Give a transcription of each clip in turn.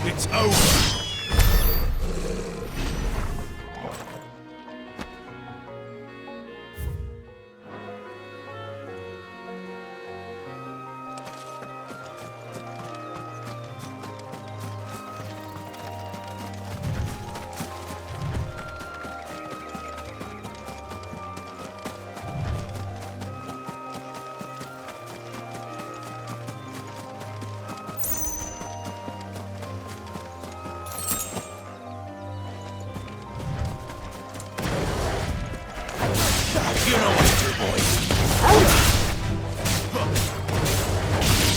It's over! You know what to do, boys.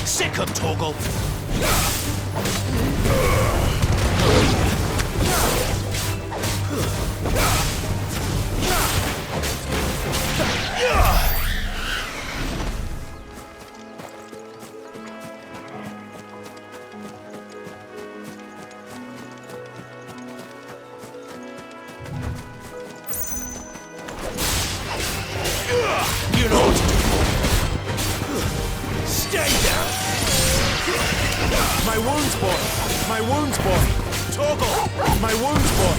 Sick of Toggle. You know what to do. Stay down. My wounds, boy. My wounds, boy. Toggle. My wounds, boy.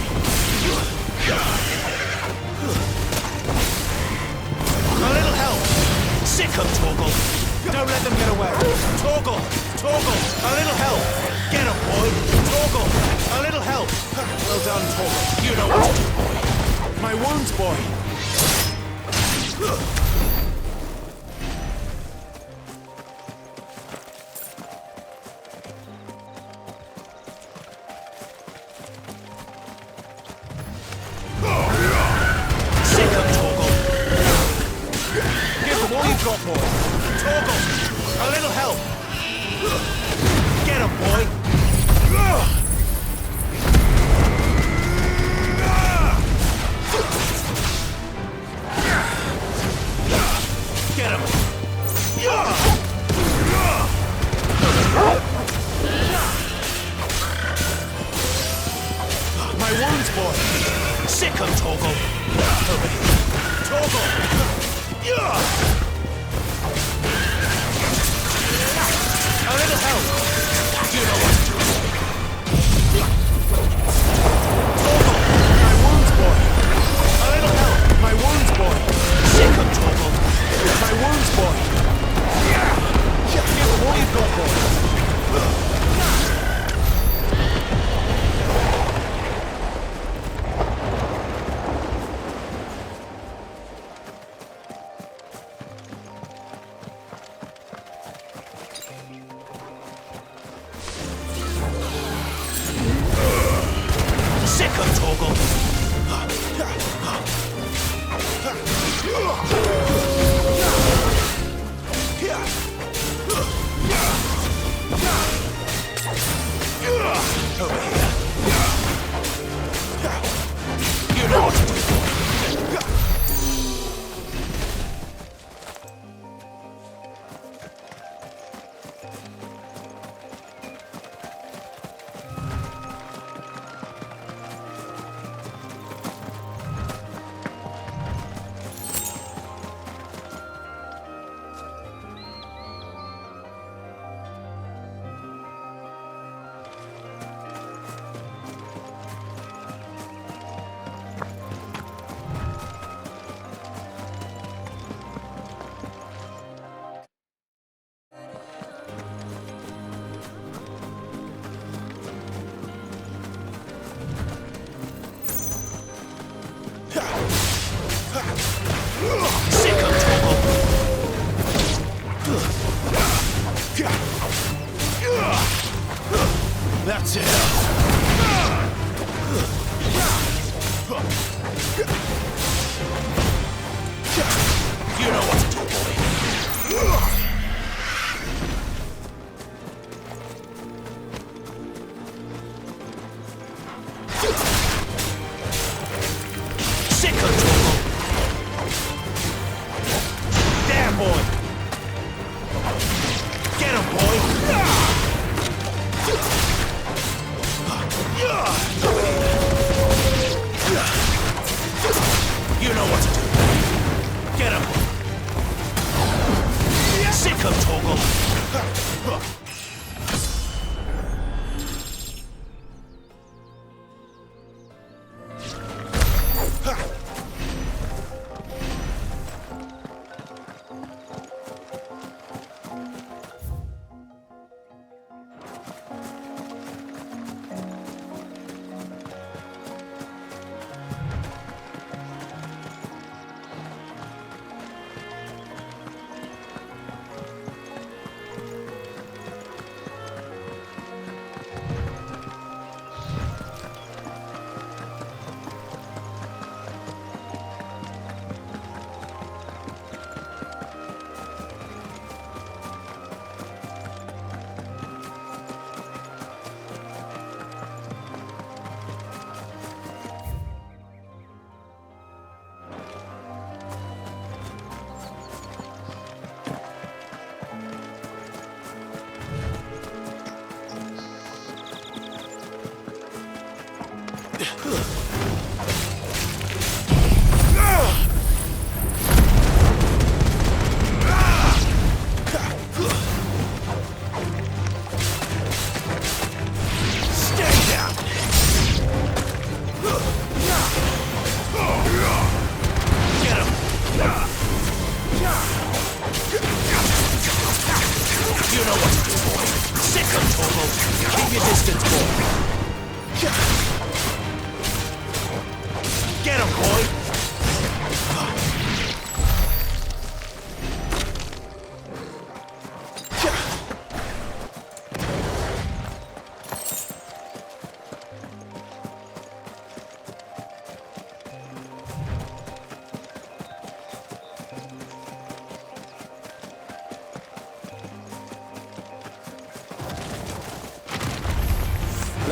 A little help. Sick of Toggle. Don't let them get away. Toggle. Toggle. A little help. Get him, boy. Toggle. A little help. Well done, Toggle. You know what to do, boy. My wounds, boy. All you've got, boy. Toggle! A little help! Get him, boy! Get him! My wounds, boy! Sick of Toggle! Over here! Toggle! A little help! You know what to do. Toggle! My wounds, boy! A little help! My wounds, boy! Sick of Toggle! My wounds, boy! Give him all you've got, boy! Sick of Toggle! Over here. You know what to do. Sick of Toggle! That's it! You know what to do, boy! Sick of Toggle! Damn, boy! Get him, boy! You know what to do. Get him! Sick of Toggle!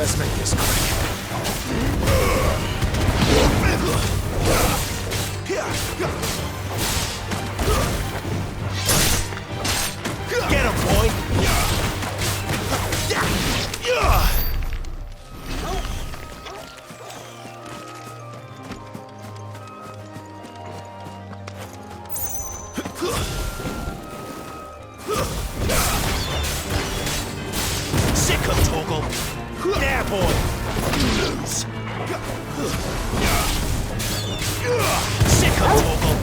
Let's make this quick. Get him, boy! Sick of Torgal! There, boy! You lose! Sick of Torgal!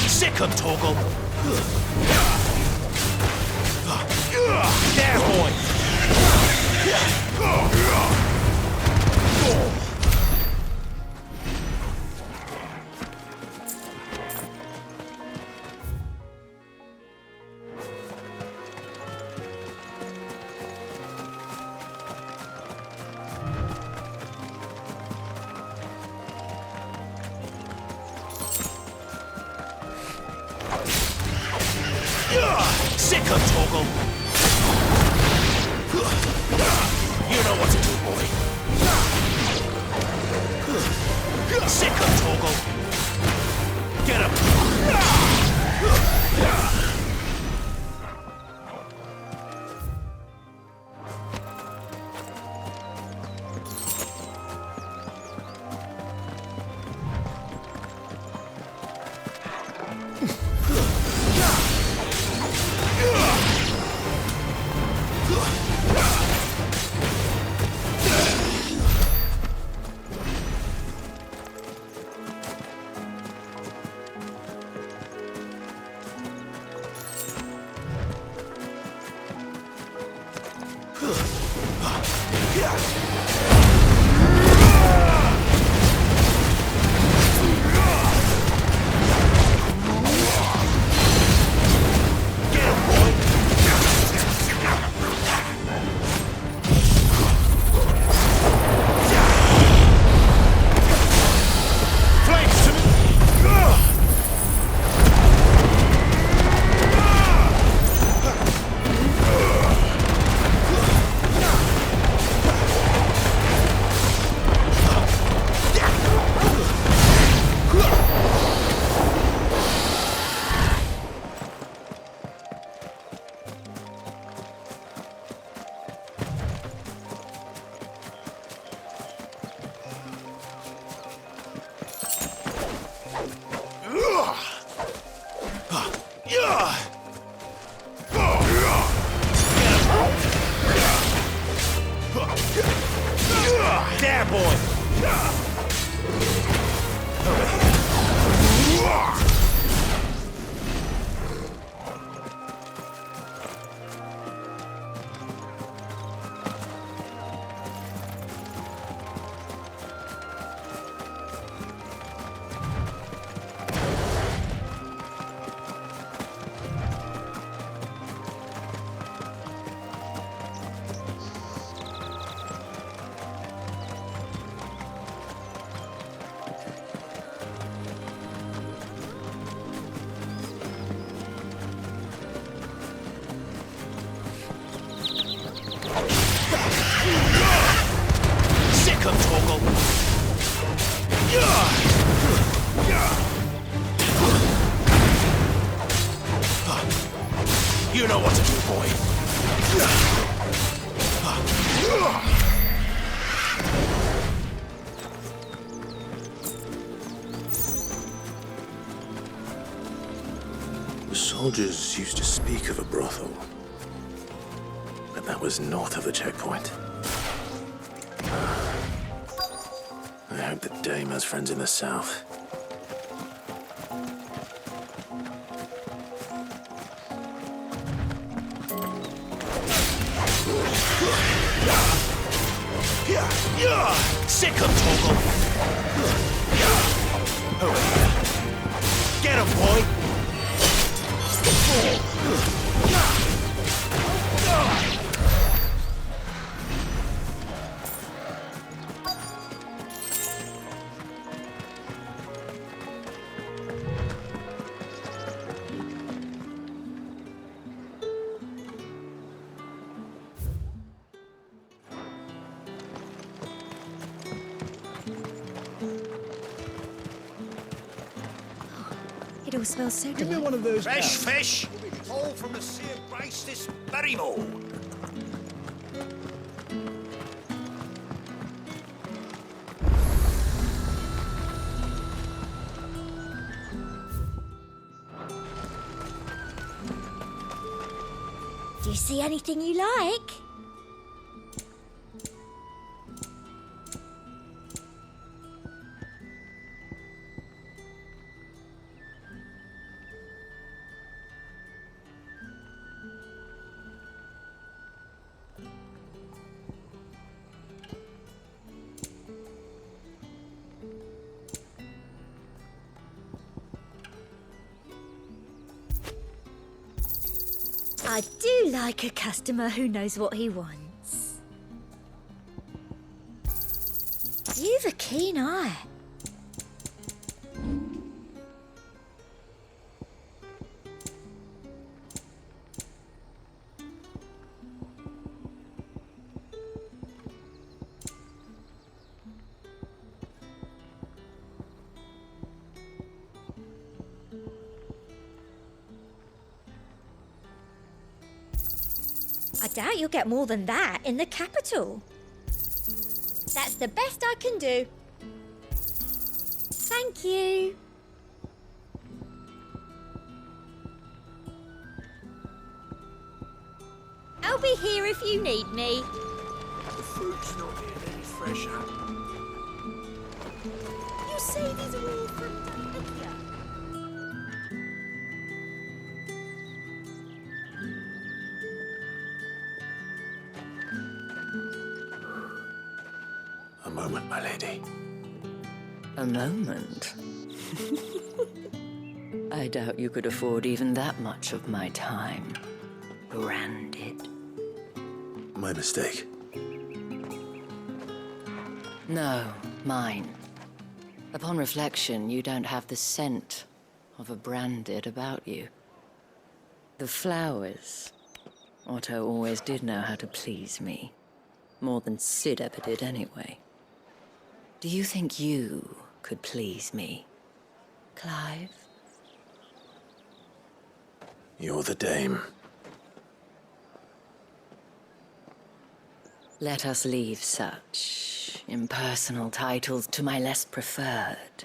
Sick of Torgal! There, boy! Sick of Torgal! You know what to do, boy! Sick of Torgal! Get him! You know what to do, boy. The soldiers used to speak of a brothel, but that was north of the checkpoint. I hope that Dame has friends in the south. Sick of Torgal! Over here. Get him, boy! It all smells so Give me delicious. one of those. Fresh cows. fish! All from the sea of grace this very morn. Do you see anything you like? I do like a customer who knows what he wants. You've a keen eye. I doubt you'll get more than that in the capital. That's the best I can do. Thank you. I'll be here if you need me. The fruit's not getting any fresher. You say these are all from Dahlia? A moment, my lady. A moment? I doubt you could afford even that much of my time. Branded. My mistake. No, mine. Upon reflection, you don't have the scent of a branded about you. The flowers. Otto always did know how to please me. More than Sid ever did anyway. Do you think you could please me, Clive? You're the Dame. Let us leave such impersonal titles to my less preferred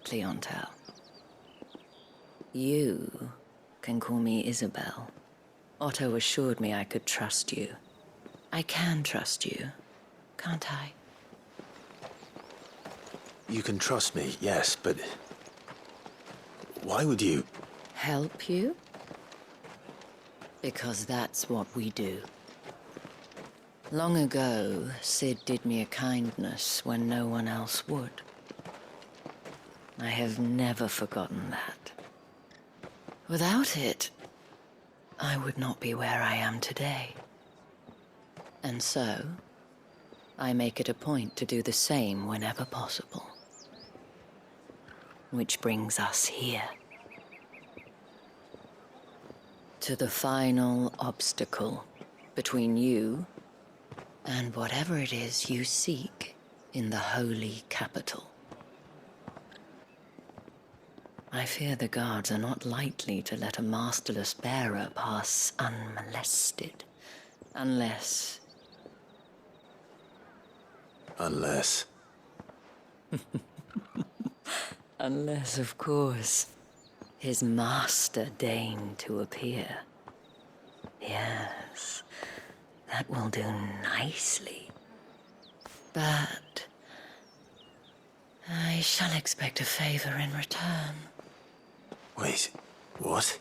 clientele. You can call me Isabel. Otto assured me I could trust you. I can trust you, can't I? You can trust me, yes, but... why would you? Help you? Because that's what we do. Long ago, Sid did me a kindness when no one else would. I have never forgotten that. Without it, I would not be where I am today. And so, I make it a point to do the same whenever possible. Which brings us here. To the final obstacle between you and whatever it is you seek in the holy capital. I fear the guards are not likely to let a masterless bearer pass unmolested. Unless... Unless... Unless, of course, his master deigned to appear. Yes, that will do nicely. But... I shall expect a favor in return. Wait, what?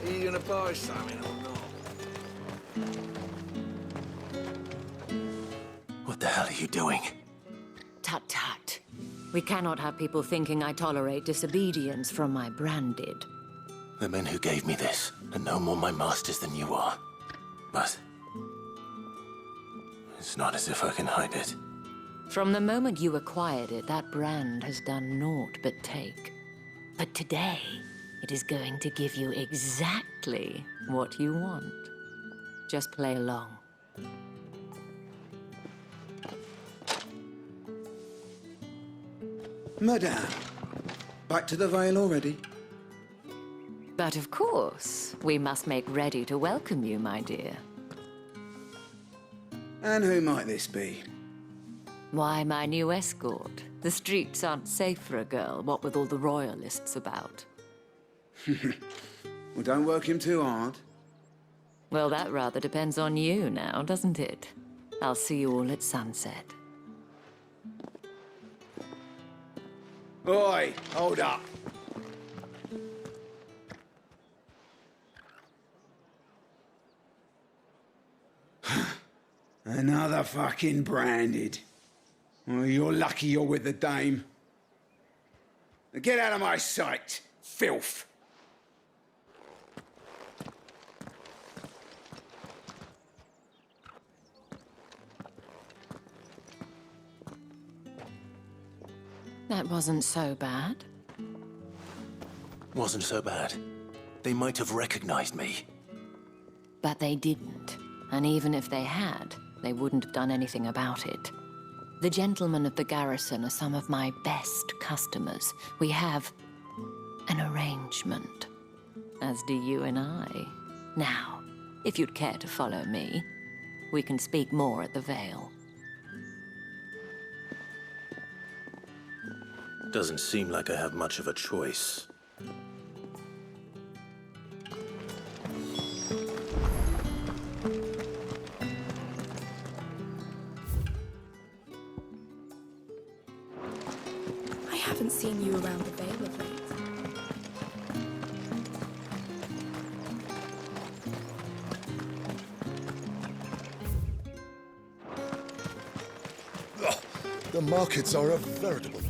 Are you gonna buy something or not? What the hell are you doing? Tut tut. We cannot have people thinking I tolerate disobedience from my branded. The men who gave me this are no more my masters than you are. But... it's not as if I can hide it. From the moment you acquired it, that brand has done naught but take. But today, it is going to give you exactly what you want. Just play along. Madame, back to the Vale already? But of course, we must make ready to welcome you, my dear. And who might this be? Why, my new escort. The streets aren't safe for a girl, what with all the royalists about. Well, don't work him too hard. Well, that rather depends on you now, doesn't it? I'll see you all at sunset. Oi, hold up. Another fucking branded. Well, you're lucky you're with the dame. Now get out of my sight, filth. That wasn't so bad. Wasn't so bad. They might have recognized me. But they didn't. And even if they had, they wouldn't have done anything about it. The gentlemen of the garrison are some of my best customers. We have an arrangement, as do you and I. Now, if you'd care to follow me, we can speak more at the Vale. Doesn't seem like I have much of a choice. I haven't seen you around the Vale of late. The markets are a veritable...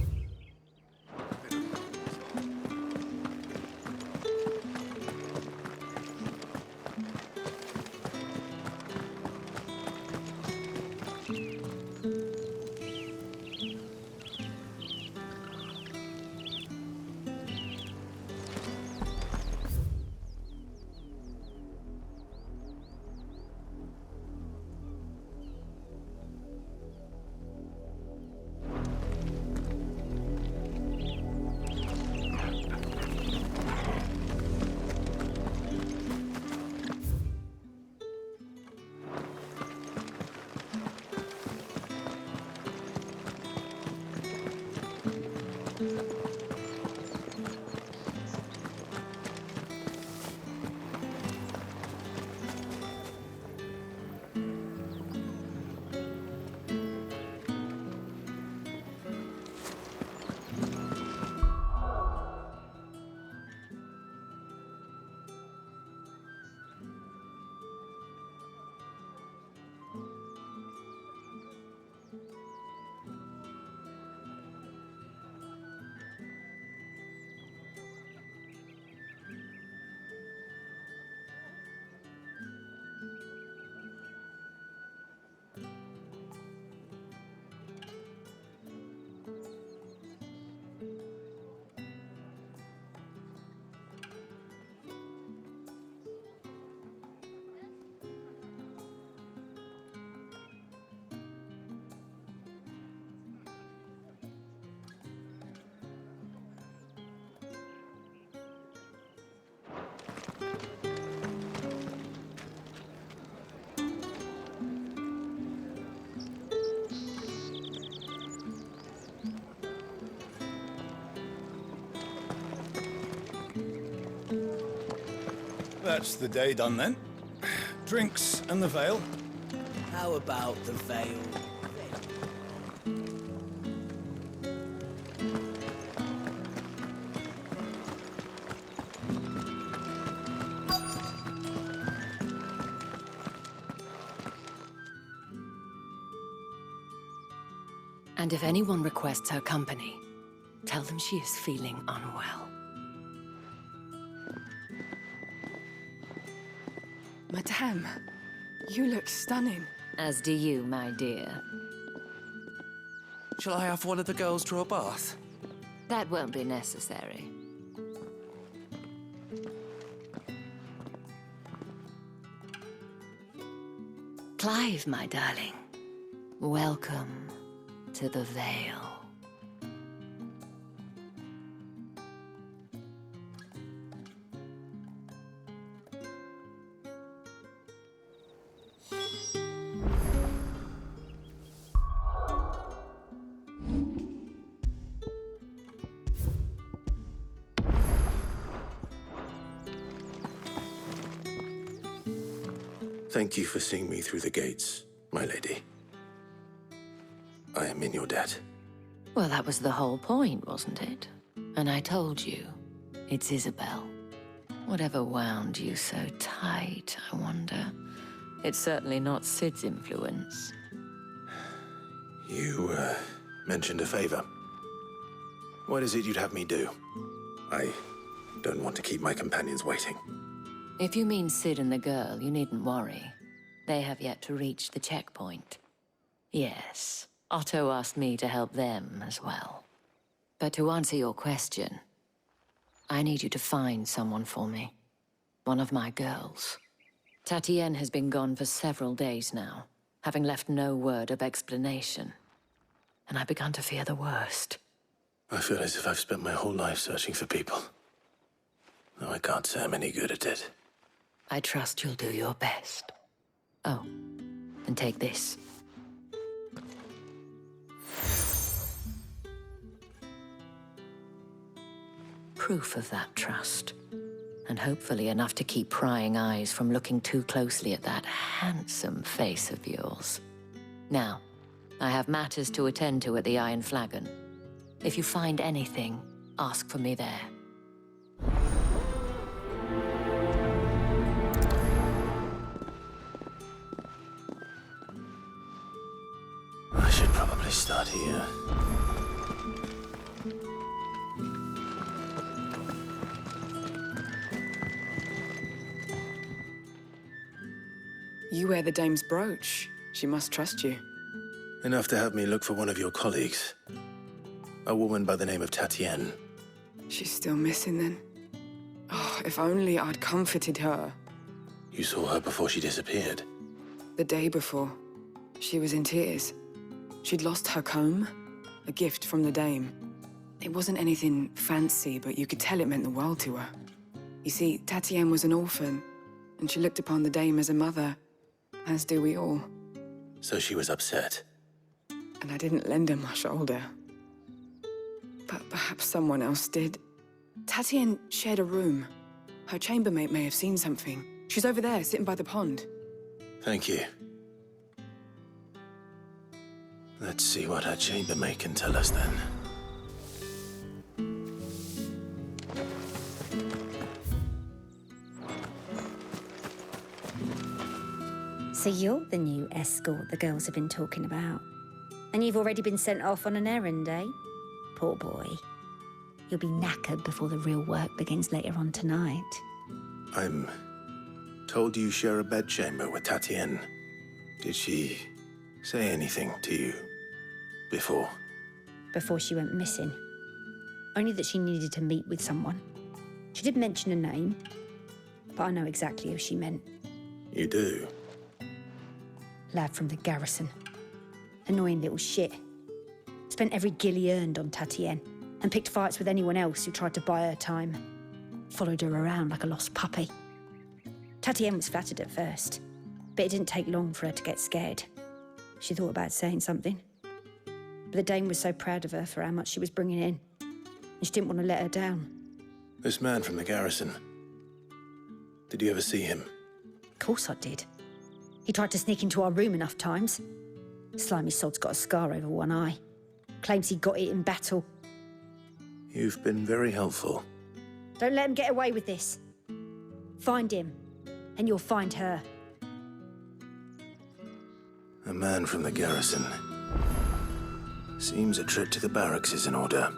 That's the day done then. Drinks and the Vale. How about the Vale? And if anyone requests her company, tell them she is feeling unwell. Madame, you look stunning. As do you, my dear. Shall I have one of the girls draw a bath? That won't be necessary. Clive, my darling. Welcome to the Vale. Thank you for seeing me through the gates, my lady. I am in your debt. Well, that was the whole point, wasn't it? And I told you, it's Isabel. Whatever wound you so tight, I wonder. It's certainly not Sid's influence. You, mentioned a favor. What is it you'd have me do? I don't want to keep my companions waiting. If you mean Sid and the girl, you needn't worry. They have yet to reach the checkpoint. Yes, Otto asked me to help them as well. But to answer your question, I need you to find someone for me. One of my girls. Tatienne has been gone for several days now, having left no word of explanation. And I've begun to fear the worst. I feel as if I've spent my whole life searching for people. Though I can't say I'm any good at it. I trust you'll do your best. Oh, and take this. proof of that trust. And hopefully enough to keep prying eyes from looking too closely at that handsome face of yours. Now, I have matters to attend to at the Iron Flagon. If you find anything, ask for me there. I should probably start here. You wear the dame's brooch. She must trust you. Enough to have me look for one of your colleagues. A woman by the name of Tatienne. She's still missing then. Oh, if only I'd comforted her. You saw her before she disappeared. The day before, she was in tears. She'd lost her comb, a gift from the dame. It wasn't anything fancy, but you could tell it meant the world to her. You see, Tatienne was an orphan, and she looked upon the dame as a mother, as do we all. So she was upset. And I didn't lend her my shoulder. But perhaps someone else did. Tatienne shared a room. Her chambermaid may have seen something. She's over there, sitting by the pond. Thank you. Let's see what her chambermaid can tell us then. So you're the new escort the girls have been talking about. And you've already been sent off on an errand, eh? Poor boy. You'll be knackered before the real work begins later on tonight. I'm told you share a bedchamber with Tatienne. Did she say anything to you before? Before she went missing. Only that she needed to meet with someone. She did mention a name, but I know exactly who she meant. You do? Lad from the garrison. Annoying little shit. Spent every guil he earned on Tatienne and picked fights with anyone else who tried to buy her time. Followed her around like a lost puppy. Tatienne was flattered at first, but it didn't take long for her to get scared. She thought about saying something. But the dame was so proud of her for how much she was bringing in, and she didn't want to let her down. This man from the garrison. Did you ever see him? Of course I did. He tried to sneak into our room enough times. Slimy sod's got a scar over one eye. Claims he got it in battle. You've been very helpful. Don't let him get away with this. Find him, and you'll find her. A man from the garrison. Seems a trip to the barracks is in order.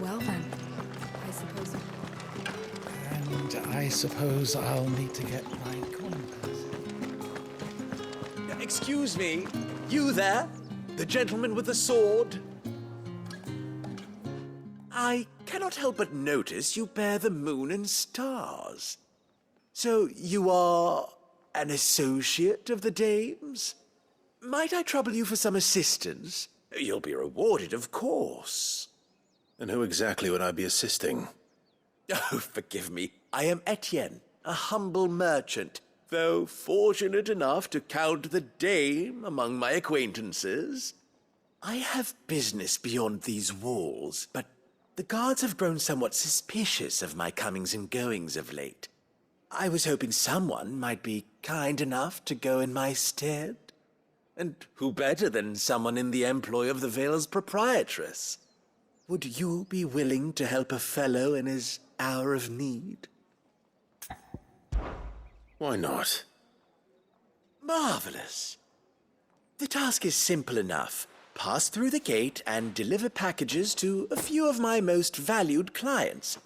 Well then, I suppose... And I suppose I'll need to get my compass. Excuse me, you there? The gentleman with the sword? I cannot help but notice you bear the moon and stars. So you are an associate of the dame's? Might I trouble you for some assistance? You'll be rewarded, of course. And who exactly would I be assisting? Oh, forgive me. I am Etienne, a humble merchant, though fortunate enough to count the dame among my acquaintances. I have business beyond these walls, but the guards have grown somewhat suspicious of my comings and goings of late. I was hoping someone might be kind enough to go in my stead. And who better than someone in the employ of the Vale's proprietress? Would you be willing to help a fellow in his hour of need? Why not? Marvelous. The task is simple enough. Pass through the gate and deliver packages to a few of my most valued clients.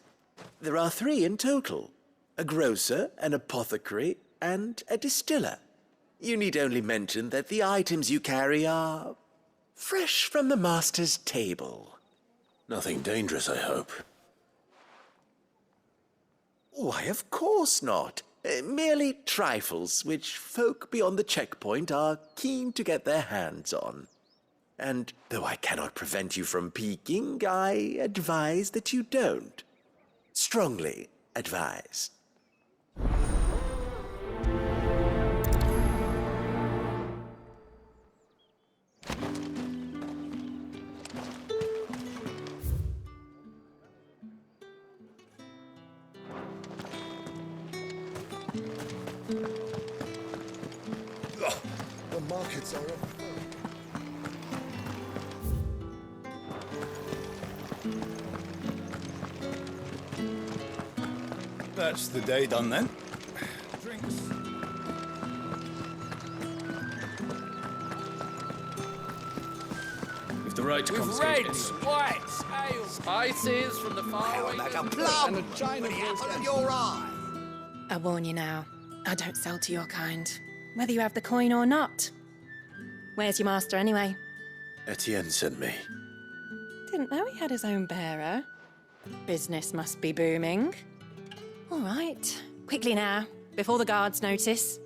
There are 3 in total: a grocer, an apothecary, and a distiller. You need only mention that the items you carry are fresh from the master's table. Nothing dangerous, I hope. Why, of course not. Merely trifles which folk beyond the checkpoint are keen to get their hands on. And though I cannot prevent you from peeking, I advise that you don't. Strongly advise. The markets are a... That's the day done then. Drinks. If the right to confiscate Reds, whites, ale, spices from the faraway. Like a plum and a China apple of your eye. I warn you now, I don't sell to your kind, whether you have the coin or not. Where's your master anyway? Etienne sent me. Didn't know he had his own bearer. Business must be booming. All right, quickly now, before the guards notice.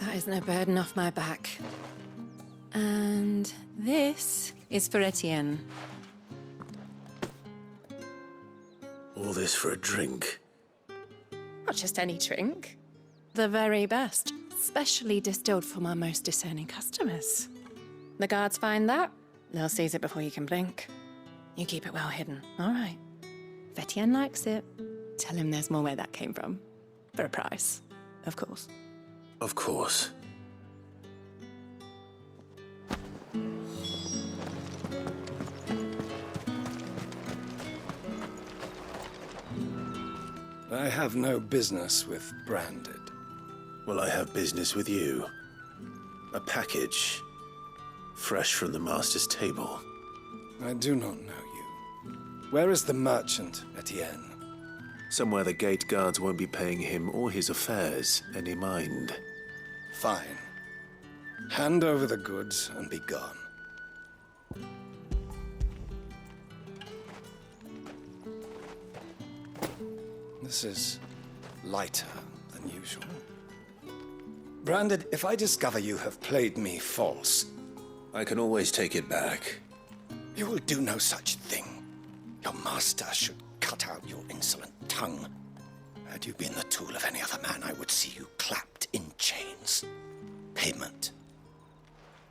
That isn't a burden off my back. And this is for Etienne. All this for a drink. Not just any drink. The very best, specially distilled for my most discerning customers. The guards find that, they'll seize it before you can blink. You keep it well hidden, all right? If Etienne likes it, tell him there's more where that came from. For a price, of course. Of course. I have no business with Branded. Well, I have business with you. A package. Fresh from the master's table. I do not know you. Where is the merchant, Etienne? Somewhere the gate guards won't be paying him or his affairs any mind. Fine. Hand over the goods and be gone. This is lighter than usual. Branded, if I discover you have played me false... I can always take it back. You will do no such thing. Your master should cut out your insolent tongue. Had you been the tool of any other man, I would see you clapped in chains. Payment.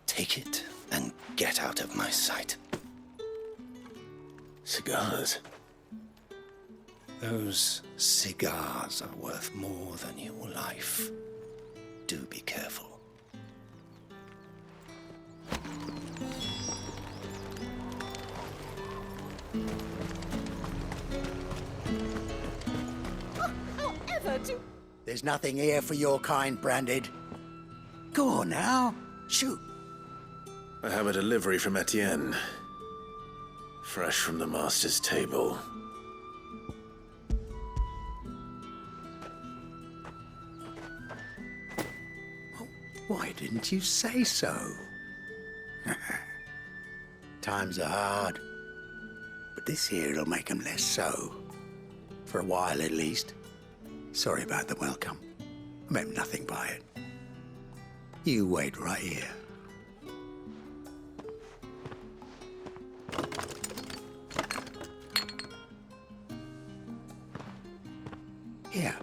Take it and get out of my sight. Cigars. Those cigars are worth more than your life. Do be careful. There's nothing here for your kind, Branded. Go on now. Shoot. I have a delivery from Etienne. Fresh from the master's table. Why didn't you say so? Times are hard. But this here'll make 'em less so. For a while, at least. Sorry about the welcome. I meant nothing by it. You wait right here. Here.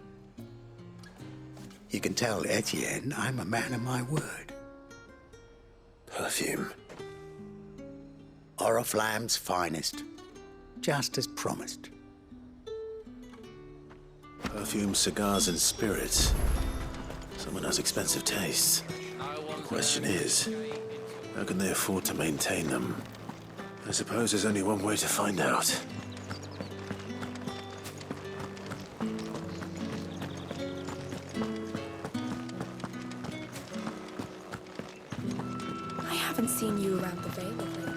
You can tell Etienne I'm a man of my word. Perfume. Oriflamme's finest. Just as promised. Perfume, cigars, and spirits. Someone has expensive tastes. The question is, how can they afford to maintain them? I suppose there's only one way to find out. I haven't seen you around the Vale of late.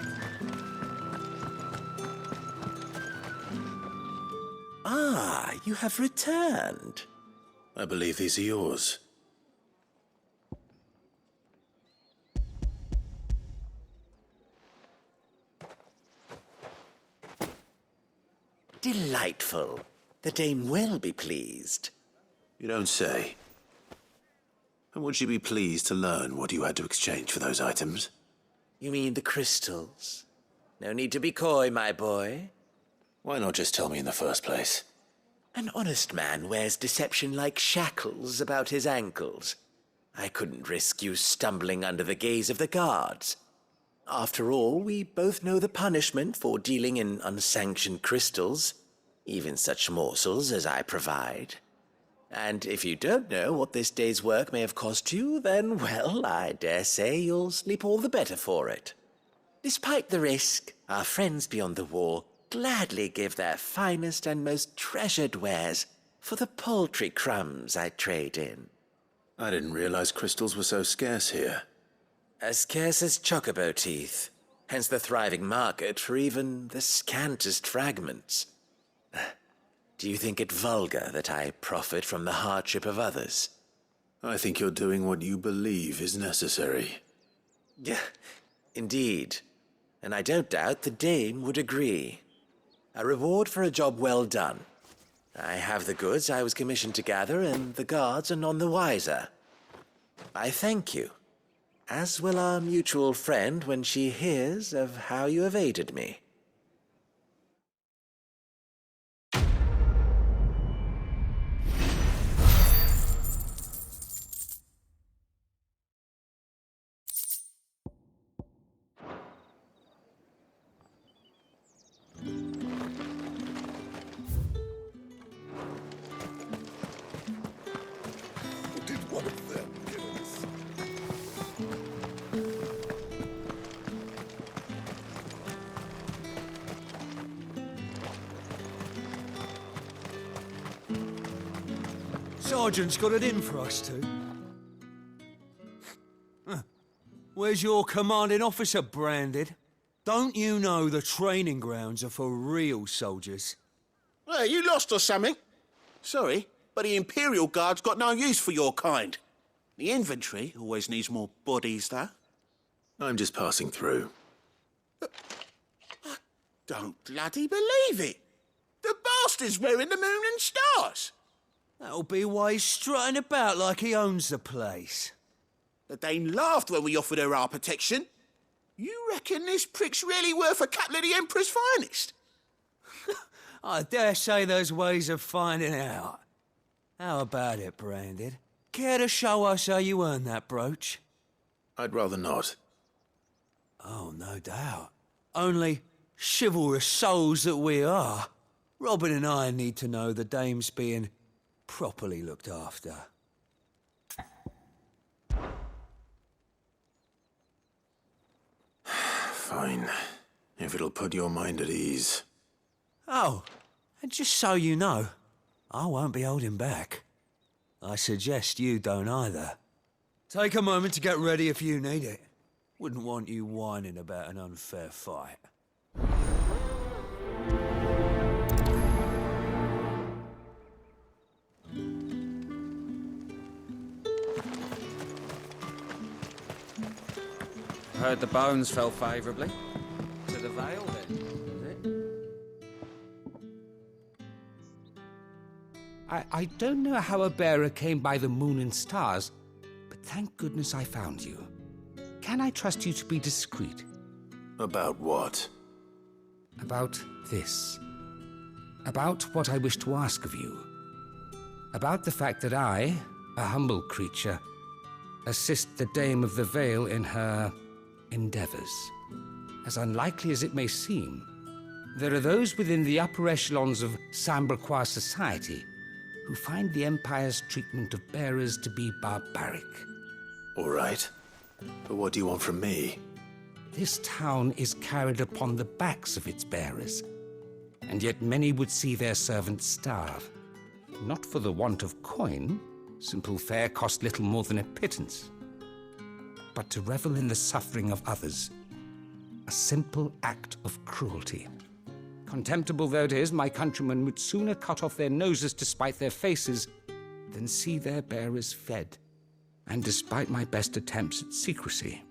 Ah, you have returned. I believe these are yours. Delightful. The dame will be pleased. You don't say. And would she be pleased to learn what you had to exchange for those items? You mean the crystals? No need to be coy, my boy. Why not just tell me in the first place? An honest man wears deception like shackles about his ankles. I couldn't risk you stumbling under the gaze of the guards. After all, we both know the punishment for dealing in unsanctioned crystals, even such morsels as I provide. And if you don't know what this day's work may have cost you, then, well, I dare say you'll sleep all the better for it. Despite the risk, our friends beyond the wall gladly give their finest and most treasured wares for the paltry crumbs I trade in. I didn't realize crystals were so scarce here. As scarce as chocobo teeth, hence the thriving market for even the scantest fragments. Do you think it vulgar that I profit from the hardship of others? I think you're doing what you believe is necessary. Yeah, indeed. And I don't doubt the dame would agree. A reward for a job well done. I have the goods I was commissioned to gather, and the guards are none the wiser. I thank you, as will our mutual friend when she hears of how you have aided me. Sergeant's got it in for us two. Where's your commanding officer branded? Don't you know the training grounds are for real soldiers? Hey, you lost or something? Sorry, but the Imperial Guard's got no use for your kind. The infantry always needs more bodies, though. I'm just passing through. I don't bloody believe it. The bastard's wearing the moon and stars. That'll be why he's strutting about like he owns the place. The Dane laughed when we offered her our protection. You reckon this prick's really worth a couple of the Emperor's finest? I dare say there's ways of finding out. How about it, Branded? Care to show us how you earned that brooch? I'd rather not. Oh, no doubt. Only chivalrous souls that we are, Robin and I need to know the dame's being properly looked after. Fine. If it'll put your mind at ease. Oh, and just so you know, I won't be holding back. I suggest you don't either. Take a moment to get ready if you need it. Wouldn't want you whining about an unfair fight. Heard the bones fell favourably. To the Vale, then, is it? I don't know how a bearer came by the moon and stars, but thank goodness I found you. Can I trust you to be discreet? About what? About this. About what I wish to ask of you. About the fact that I, a humble creature, assist the Dame of the Vale in her endeavors. As unlikely as it may seem, there are those within the upper echelons of Samberquois society who find the Empire's treatment of bearers to be barbaric. All right. But what do you want from me? This town is carried upon the backs of its bearers, and yet many would see their servants starve. Not for the want of coin, simple fare cost little more than a pittance, but to revel in the suffering of others. A simple act of cruelty. Contemptible though it is, my countrymen would sooner cut off their noses to spite their faces than see their bearers fed. And despite my best attempts at secrecy,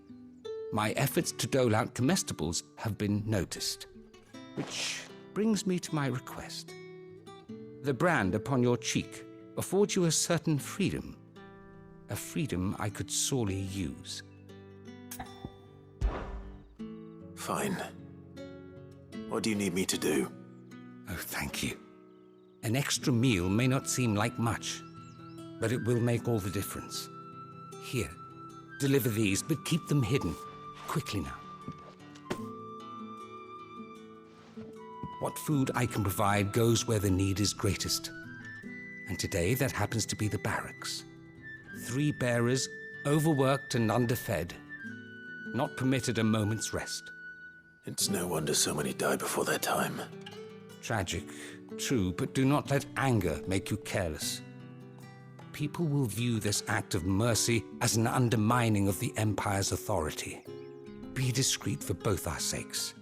my efforts to dole out comestibles have been noticed, which brings me to my request. The brand upon your cheek affords you a certain freedom. A freedom I could sorely use. Fine. What do you need me to do? Oh, thank you. An extra meal may not seem like much, but it will make all the difference. Here, deliver these, but keep them hidden. Quickly now. What food I can provide goes where the need is greatest. And today, that happens to be the barracks. 3 bearers, overworked and underfed, not permitted a moment's rest. It's no wonder so many die before their time. Tragic, true, but do not let anger make you careless. People will view this act of mercy as an undermining of the Empire's authority. Be discreet for both our sakes,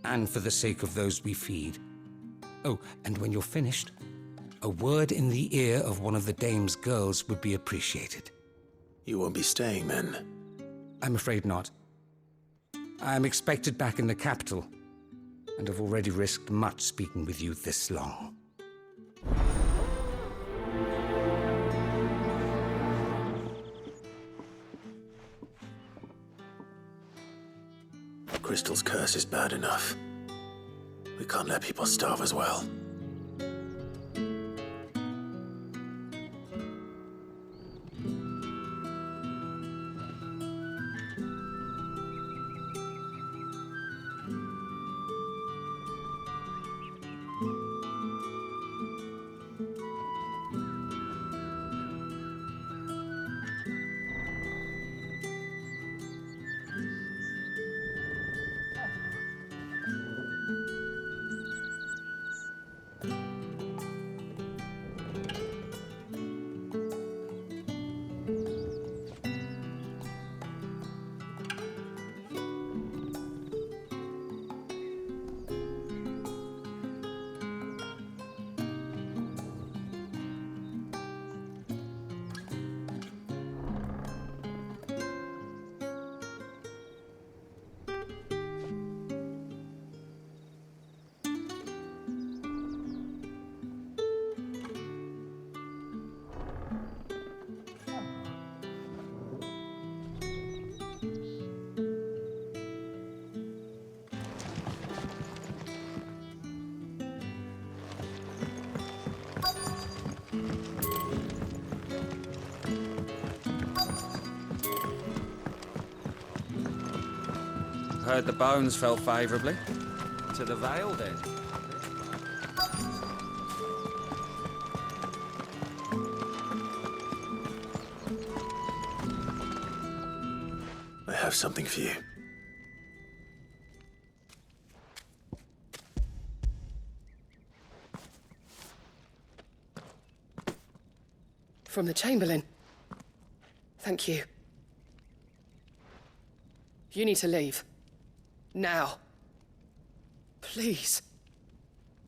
and for the sake of those we feed. Oh, and when you're finished, a word in the ear of one of the dame's girls would be appreciated. You won't be staying then? I'm afraid not. I'm expected back in the capital, and have already risked much speaking with you this long. Crystal's curse is bad enough. We can't let people starve as well. Heard the bones fell favourably. To the Vale, then. I have something for you. From the Chamberlain. Thank you. You need to leave. Now. Please.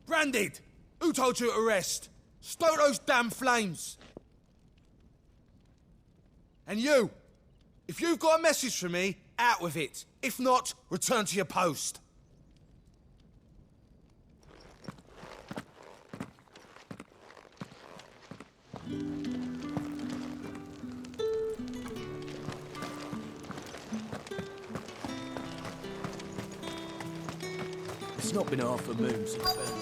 Branded! Who told you to rest? Stoke those damn flames! And you! If you've got a message for me, out with it. If not, return to your post. It's not been half a moon since then.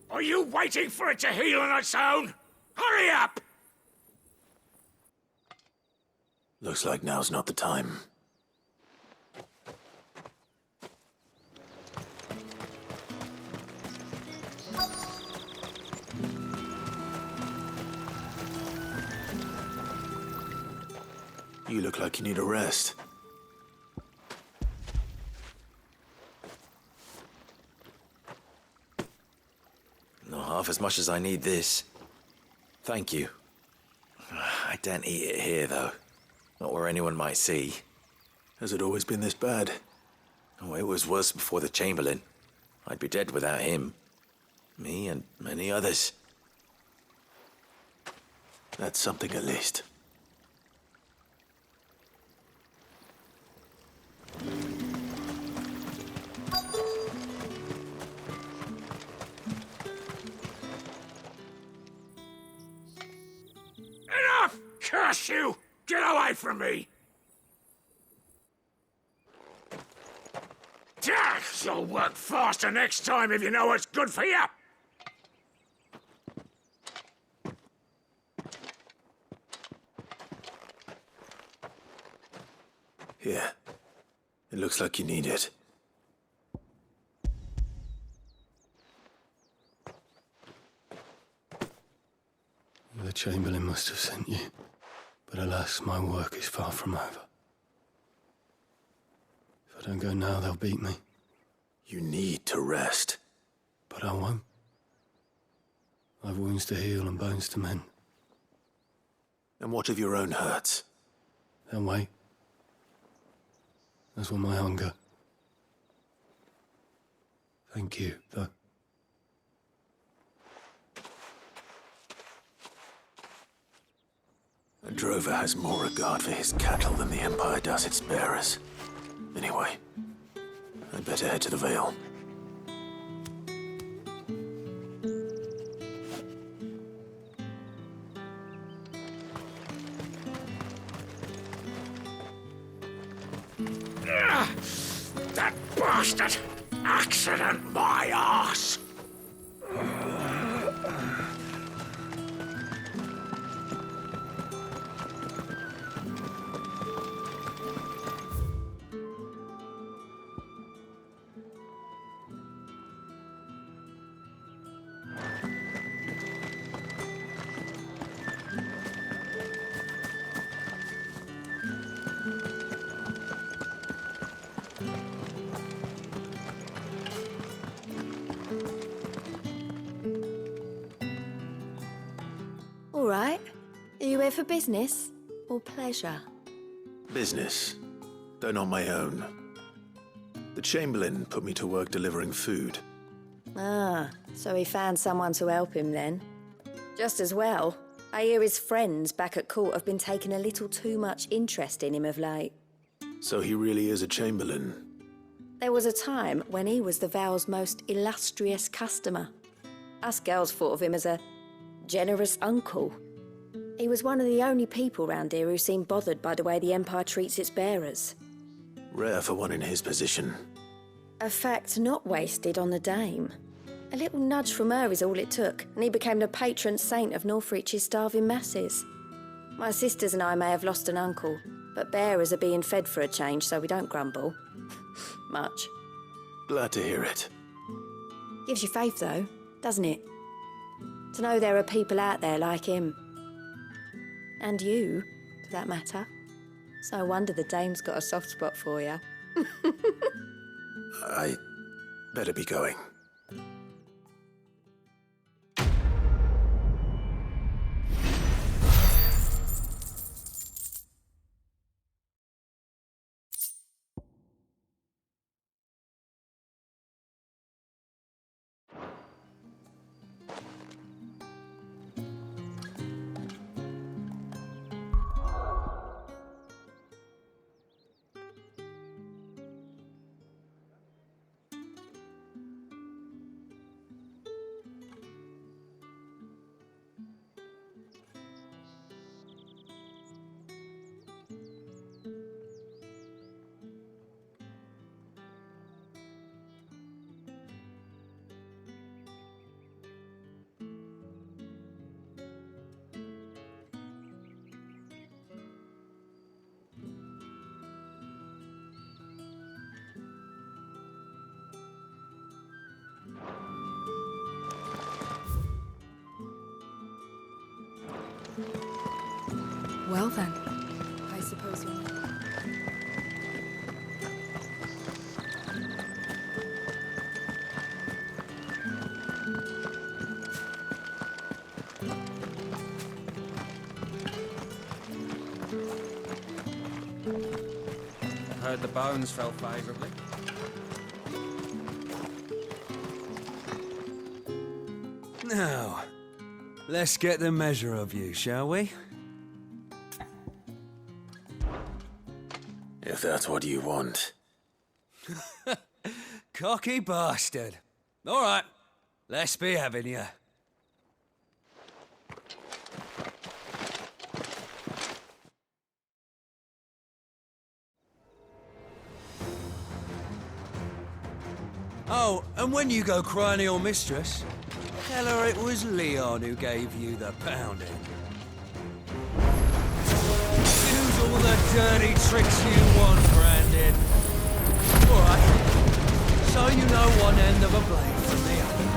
Are you waiting for it to heal on its own? Hurry up! Looks like now's not the time. You look like you need a rest. Not half as much as I need this. Thank you. I daren't eat it here, though. Not where anyone might see. Has it always been this bad? Oh, it was worse before the Chamberlain. I'd be dead without him. Me and many others. That's something at least. Curse you! Get away from me! You'll work faster next time if you know what's good for you! Here. It looks like you need it. The Chamberlain must have sent you. But alas, my work is far from over. If I don't go now, they'll beat me. You need to rest. But I won't. I've wounds to heal and bones to mend. And what of your own hurts? They'll wait. As will my hunger. Thank you, though. A drover has more regard for his cattle than the Empire does its bearers. Anyway, I'd better head to the Vale. That bastard! Accident, my arse! All right. Are you here for business or pleasure? Business, though not my own. The Chamberlain put me to work delivering food. Ah, so he found someone to help him then. Just as well. I hear his friends back at court have been taking a little too much interest in him of late. So he really is a Chamberlain. There was a time when he was the Vale's most illustrious customer. Us girls thought of him as a generous uncle. He was one of the only people round here who seemed bothered by the way the Empire treats its bearers. Rare for one in his position. A fact not wasted on the Dame. A little nudge from her is all it took, and he became the patron saint of Northreach's starving masses. My sisters and I may have lost an uncle, but bearers are being fed for a change, so we don't grumble. Much. Glad to hear it. Gives you faith, though, doesn't it? To know there are people out there like him. And you, for that matter. It's no wonder the Dame's got a soft spot for you. I better be going. Well then, I suppose you'll... I heard the bones fell favourably. Now, let's get the measure of you, shall we? If that's what you want. Cocky bastard. All right, let's be having you. Oh, and when you go crying to your mistress, tell her it was Leon who gave you the pounding. Use all the dirty tricks you want, Brandon. All right. So you know one end of a blade from the other.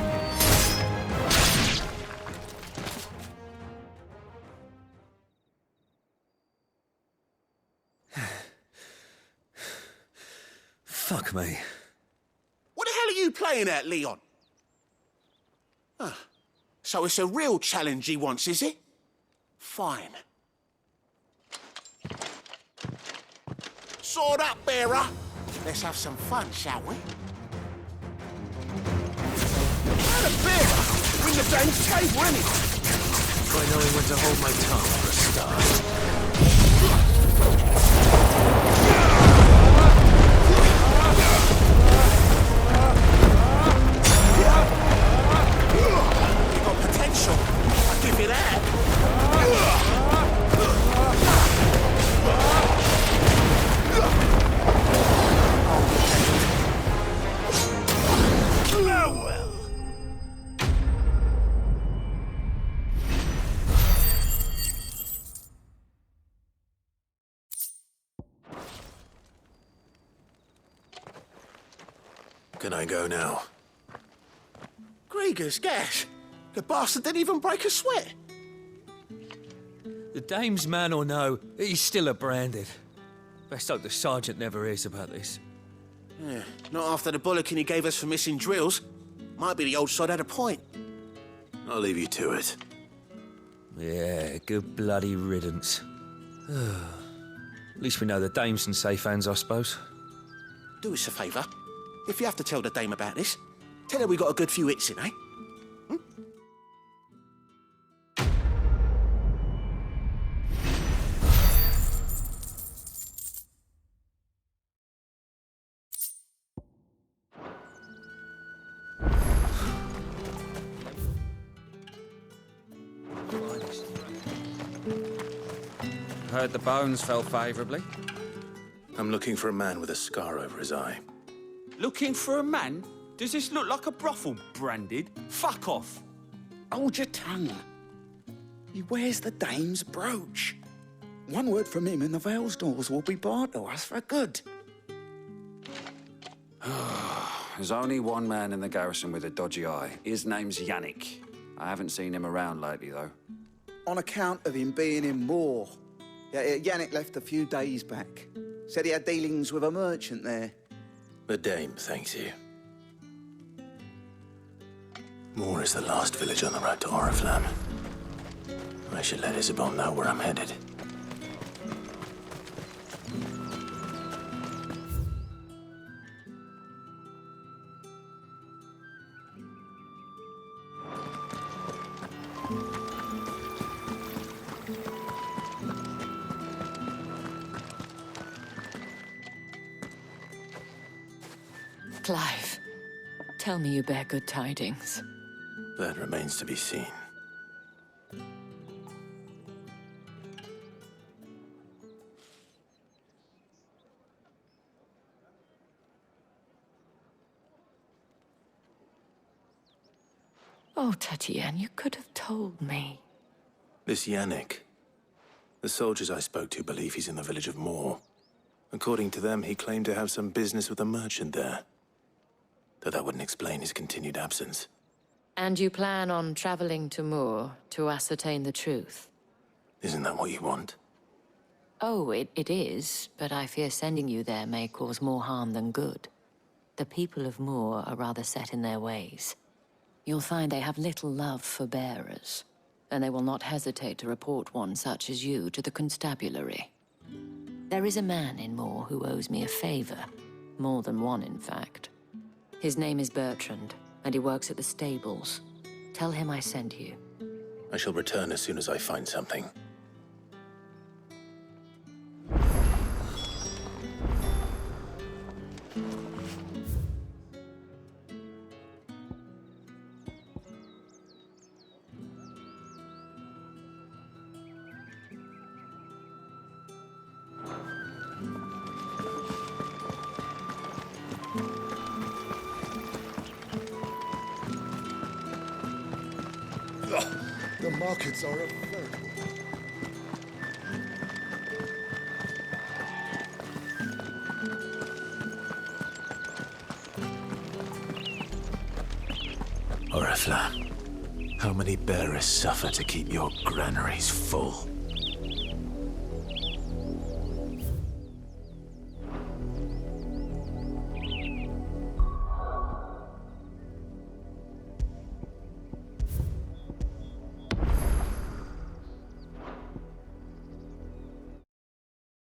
Fuck me. What the hell are you playing at, Leon? Ah, so it's a real challenge he wants, is it? Fine. Sword up, bearer. Let's have some fun, shall we? How the bearer? Win the dame's table, innit? Try knowing when to hold my tongue for a start. You got potential. I'll give you that. Oh, well. Can I go now? Gregor's gas. The bastard didn't even break a sweat. The dame's man or no, he's still a branded. Best hope the sergeant never hears about this. Yeah, not after the bollocking he gave us for missing drills. Might be the old sod had a point. I'll leave you to it. Yeah, good bloody riddance. At least we know the dame's in safe hands, I suppose. Do us a favour. If you have to tell the dame about this, tell her we got a good few hits in, eh? Heard the bones fell favourably. I'm looking for a man with a scar over his eye. Looking for a man? Does this look like a brothel, Branded? Fuck off. Hold your tongue. He wears the dame's brooch. One word from him and the Vale's doors will be barred to us for good. There's only one man in the garrison with a dodgy eye. His name's Yannick. I haven't seen him around lately, though. On account of him being in Moor. Yeah, Yannick left a few days back. Said he had dealings with a merchant there. The dame thanks you. Moor is the last village on the road to Oriflamme. I should let Isabel know where I'm headed. Clive, tell me you bear good tidings. That remains to be seen. Oh, Tatienne, you could have told me. This Yannick. The soldiers I spoke to believe he's in the village of Moor. According to them, he claimed to have some business with a merchant there. Though that wouldn't explain his continued absence. And you plan on traveling to Moor to ascertain the truth? Isn't that what you want? Oh, it is, but I fear sending you there may cause more harm than good. The people of Moor are rather set in their ways. You'll find they have little love for bearers, and they will not hesitate to report one such as you to the constabulary. There is a man in Moor who owes me a favor. More than one, in fact. His name is Bertrand, and he works at the stables. Tell him I sent you. I shall return as soon as I find something. markets are a veritable... Orifla, how many bearers suffer to keep your granaries full?